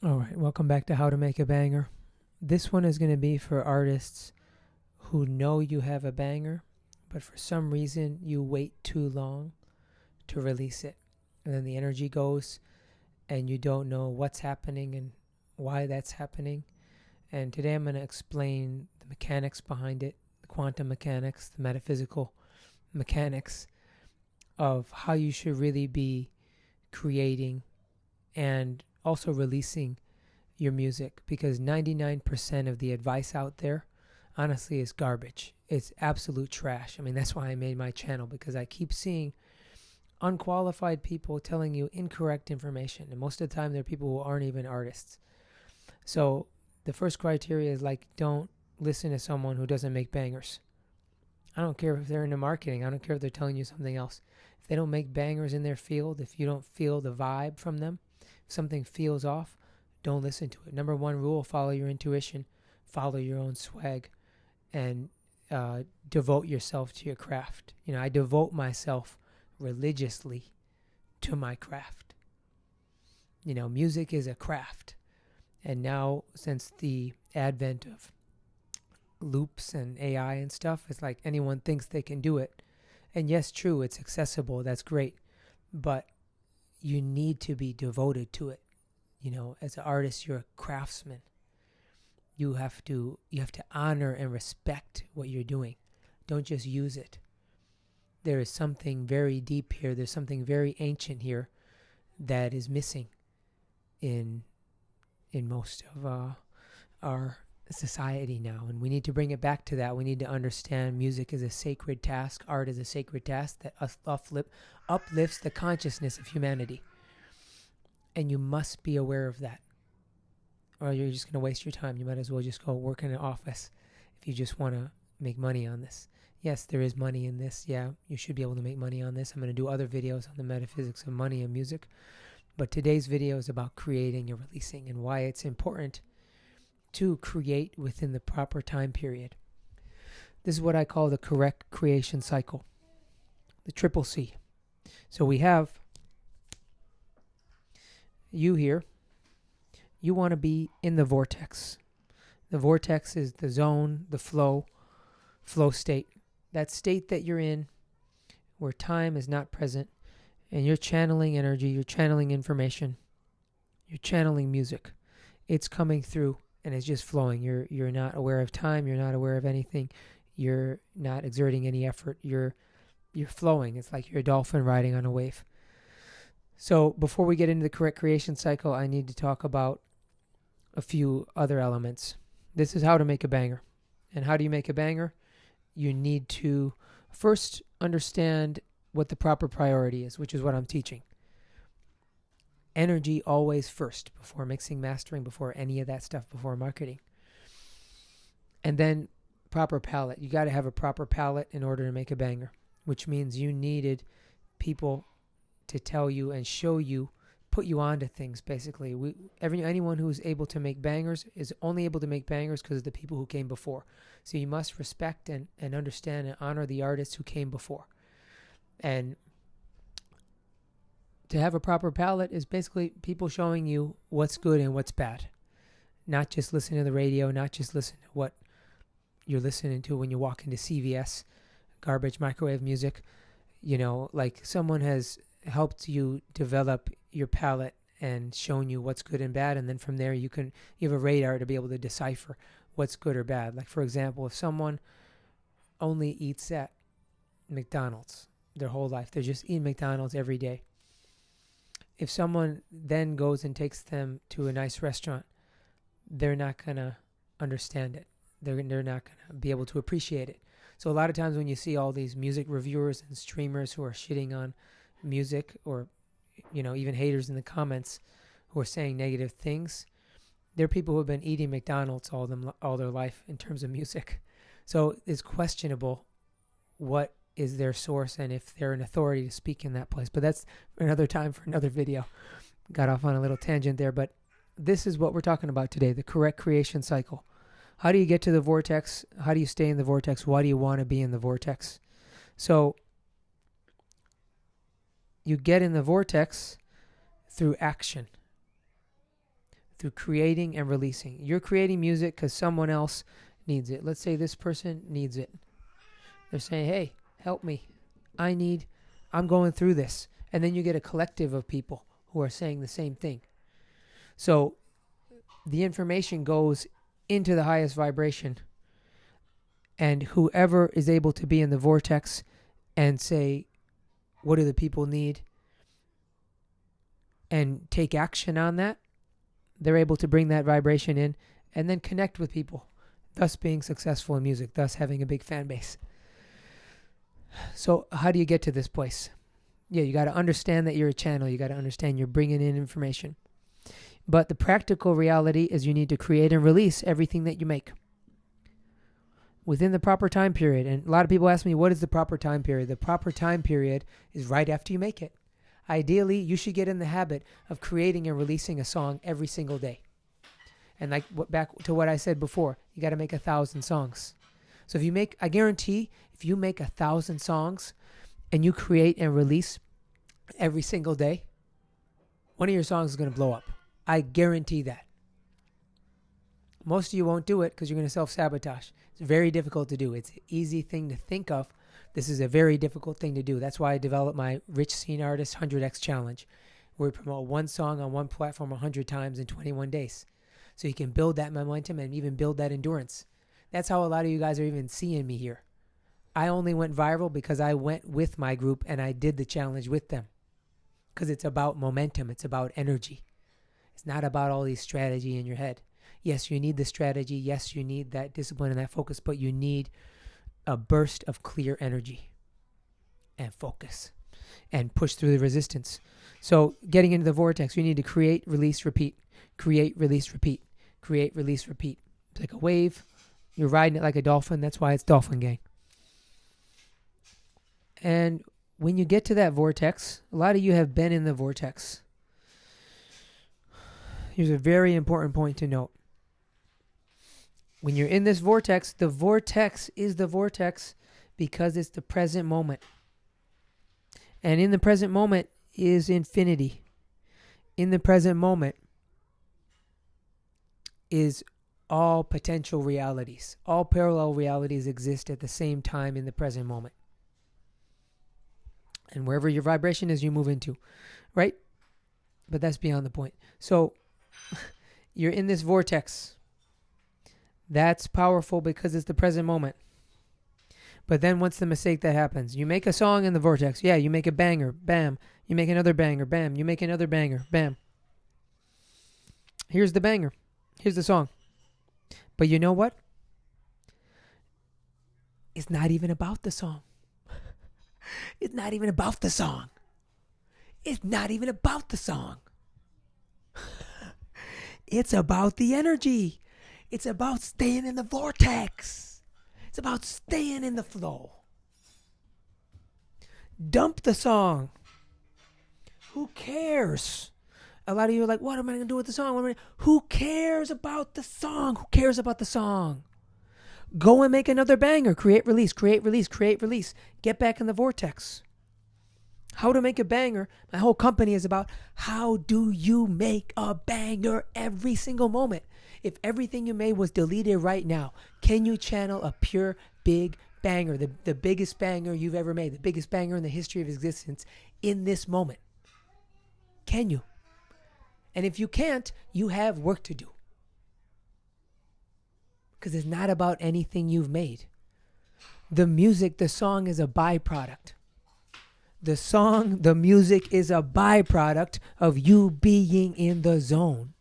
All right, welcome back to How to Make a Banger. This one is going to be for artists who know you have a banger, but for some reason you wait too long to release it. And then the energy goes, and you don't know what's happening and why that's happening. And today I'm going to explain the mechanics behind it, the quantum mechanics, the metaphysical mechanics of how you should really be creating and also releasing your music, because 99% of the advice out there honestly is garbage. It's absolute trash. I mean, that's why I made my channel, because I keep seeing unqualified people telling you incorrect information, and most of the time they're people who aren't even artists. So the first criteria is, like, don't listen to someone who doesn't make bangers. I don't care if they're into marketing. I don't care if they're telling you something else. If they don't make bangers in their field, if you don't feel the vibe from them, if something feels off, don't listen to it. Number one rule: follow your intuition, follow your own swag, and devote yourself to your craft. I devote myself religiously to my craft. Music is a craft. And now, since the advent of loops and AI and stuff, it's like anyone thinks they can do it. And yes, true, it's accessible. That's great. But you need to be devoted to it. As an artist, you're a craftsman. You have to honor and respect what you're doing. Don't just use it. There is something very deep here. There's something very ancient here that is missing in most of our society now, and we need to bring it back to that. We need to understand music is a sacred task. Art is a sacred task that uplifts the consciousness of humanity. And you must be aware of that, or you're just going to waste your time. You might as well just go work in an office if you just want to make money on this. Yes, there is money in this. Yeah, you should be able to make money on this. I'm going to do other videos on the metaphysics of money and music. But today's video is about creating and releasing, and why it's important to create within the proper time period. This is what I call the correct creation cycle, the triple C. So we have you here. You want to be in the vortex. The vortex is the zone, the flow state. That state that you're in where time is not present, and you're channeling energy, you're channeling information, you're channeling music. It's coming through and it's just flowing. You're not aware of time, you're not aware of anything, you're not exerting any effort, you're flowing. It's like you're a dolphin riding on a wave. So before we get into the correct creation cycle, I need to talk about a few other elements. This is how to make a banger. And how do you make a banger? You need to first understand what the proper priority is, which is what I'm teaching. Energy always first, before mixing, mastering, before any of that stuff, before marketing. And then proper palette. You got to have a proper palette in order to make a banger, which means you needed people to tell you and show you, put you onto things, basically. Anyone who's able to make bangers is only able to make bangers because of the people who came before. So you must respect and understand and honor the artists who came before. And to have a proper palette is basically people showing you what's good and what's bad. Not just listen to the radio, not just listen to what you're listening to when you walk into CVS, garbage microwave music. Like someone has helped you develop your palette and shown you what's good and bad, and then from there you have a radar to be able to decipher what's good or bad. Like, for example, if someone only eats at McDonald's their whole life, they're just eating McDonald's every day. If someone then goes and takes them to a nice restaurant, they're not going to understand it. They're not going to be able to appreciate it. So a lot of times when you see all these music reviewers and streamers who are shitting on music, or even haters in the comments who are saying negative things, they're people who have been eating McDonald's all their life in terms of music. So it's questionable what is their source and if they're an authority to speak in that place. But that's another time for another video. Got off on a little tangent there, but this is what we're talking about today, the correct creation cycle. How do you get to the vortex? How do you stay in the vortex? Why do you want to be in the vortex? So you get in the vortex through action, through creating and releasing. You're creating music because someone else needs it. Let's say this person needs it. They're saying, hey, help me. I'm going through this. And then you get a collective of people who are saying the same thing. So the information goes into the highest vibration. And whoever is able to be in the vortex and say, what do the people need? And take action on that, they're able to bring that vibration in and then connect with people, thus being successful in music, thus having a big fan base. So how do you get to this place? Yeah, you got to understand that you're a channel. You got to understand you're bringing in information. But the practical reality is you need to create and release everything that you make within the proper time period. And a lot of people ask me, what is the proper time period? The proper time period is right after you make it. Ideally, you should get in the habit of creating and releasing a song every single day. And back to what I said before, you got to make 1,000 songs. So I guarantee, if you make 1,000 songs and you create and release every single day, one of your songs is going to blow up. I guarantee that. Most of you won't do it because you're going to self-sabotage. It's very difficult to do. It's an easy thing to think of. This is a very difficult thing to do. That's why I developed my Rich Scene Artist 100X Challenge, where we promote one song on one platform 100 times in 21 days. So you can build that momentum and even build that endurance. That's how a lot of you guys are even seeing me here. I only went viral because I went with my group and I did the challenge with them. Because it's about momentum. It's about energy. It's not about all these strategy in your head. Yes, you need the strategy. Yes, you need that discipline and that focus, but you need a burst of clear energy and focus and push through the resistance. So getting into the vortex, you need to create, release, repeat. Create, release, repeat. Create, release, repeat. It's like a wave. You're riding it like a dolphin. That's why it's Dolphin Gang. And when you get to that vortex, a lot of you have been in the vortex. Here's a very important point to note. When you're in this vortex, the vortex is the vortex because it's the present moment. And in the present moment is infinity. In the present moment is all potential realities. All parallel realities exist at the same time in the present moment. And wherever your vibration is, you move into, right? But that's beyond the point. So you're in this vortex. That's powerful because it's the present moment. But then what's the mistake that happens? You make a song in the vortex. Yeah, you make a banger. Bam. You make another banger. Bam. You make another banger. Bam. Here's the banger. Here's the song. But you know what? It's not even about the song. It's not even about the song. It's not even about the song. It's about the energy. It's about staying in the vortex. It's about staying in the flow. Dump the song. Who cares? A lot of you are like, what am I going to do with the song? Who cares about the song? Who cares about the song? Go and make another banger. Create, release, create, release, create, release. Get back in the vortex. How to make a banger. My whole company is about how do you make a banger every single moment. If everything you made was deleted right now, can you channel a pure big banger, the biggest banger you've ever made, the biggest banger in the history of existence in this moment? Can you? And if you can't, you have work to do. Because it's not about anything you've made. The music, the song is a byproduct. The song, the music is a byproduct of you being in the zone.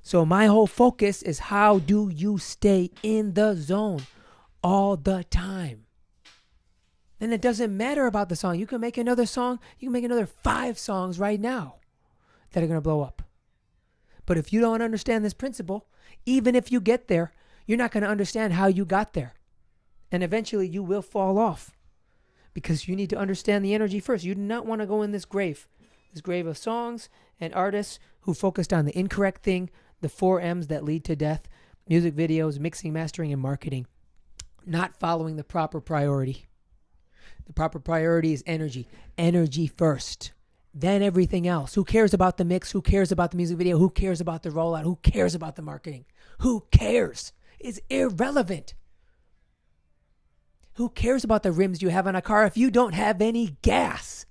So my whole focus is how do you stay in the zone all the time? And it doesn't matter about the song. You can make another song. You can make another 5 songs right now that are going to blow up. But if you don't understand this principle, even if you get there, you're not going to understand how you got there. And eventually you will fall off because you need to understand the energy first. You do not want to go in this grave of songs and artists who focused on the incorrect thing, the 4 M's that lead to death, music videos, mixing, mastering, and marketing, not following the proper priority. The proper priority is energy. Energy first. then everything else. Who cares about the mix? Who cares about the music video? Who cares about the rollout? Who cares about the marketing? Who cares? It's irrelevant. Who cares about the rims you have on a car if you don't have any gas?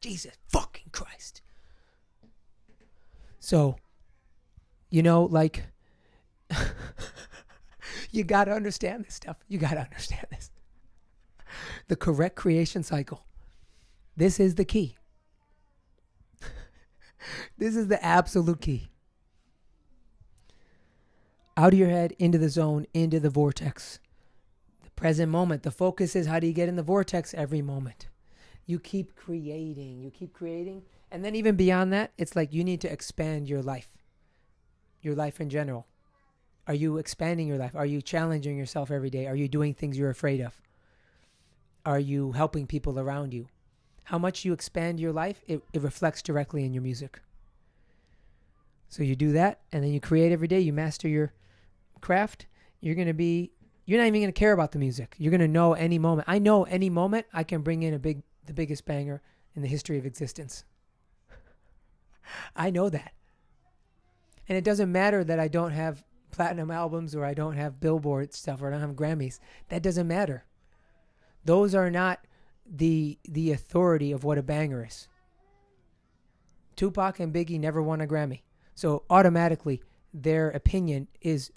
Jesus fucking Christ. So, like, you got to understand this stuff. You got to understand this. The correct creation cycle. This is the key. This is the absolute key. Out of your head, into the zone, into the vortex. The present moment. The focus is, how do you get in the vortex every moment? You keep creating. And then even beyond that, it's like you need to expand your life. Your life in general. Are you expanding your life? Are you challenging yourself every day? Are you doing things you're afraid of? Are you helping people around you? How much you expand your life, it reflects directly in your music. So you do that, and then you create every day. You master your craft. You're not even going to care about the music. You're going to know any moment. I know any moment I can bring in the biggest banger in the history of existence. I know that. And it doesn't matter that I don't have platinum albums, or I don't have Billboard stuff, or I don't have Grammys. That doesn't matter. Those are not the authority of what a banger is. Tupac and Biggie never won a Grammy. So automatically their opinion is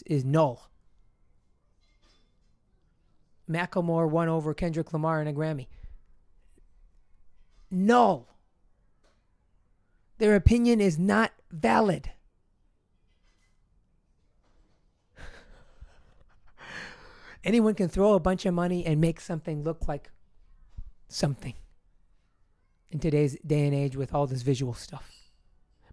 null. Macklemore won over Kendrick Lamar in a Grammy. Null. Their opinion is not valid. Anyone can throw a bunch of money and make something look like something in today's day and age with all this visual stuff.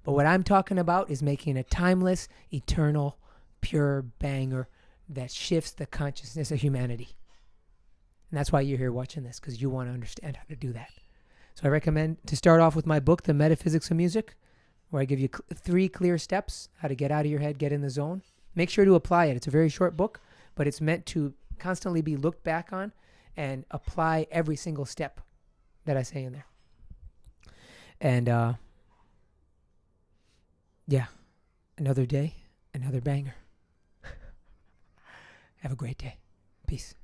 But what I'm talking about is making a timeless, eternal, pure banger that shifts the consciousness of humanity. And that's why you're here watching this, because you want to understand how to do that. So I recommend to start off with my book, The Metaphysics of Music, where I give you 3 clear steps how to get out of your head, get in the zone. Make sure to apply it. It's a very short book, but it's meant to constantly be looked back on and apply every single step that I say in there. And yeah, another day, another banger. Have a great day. Peace.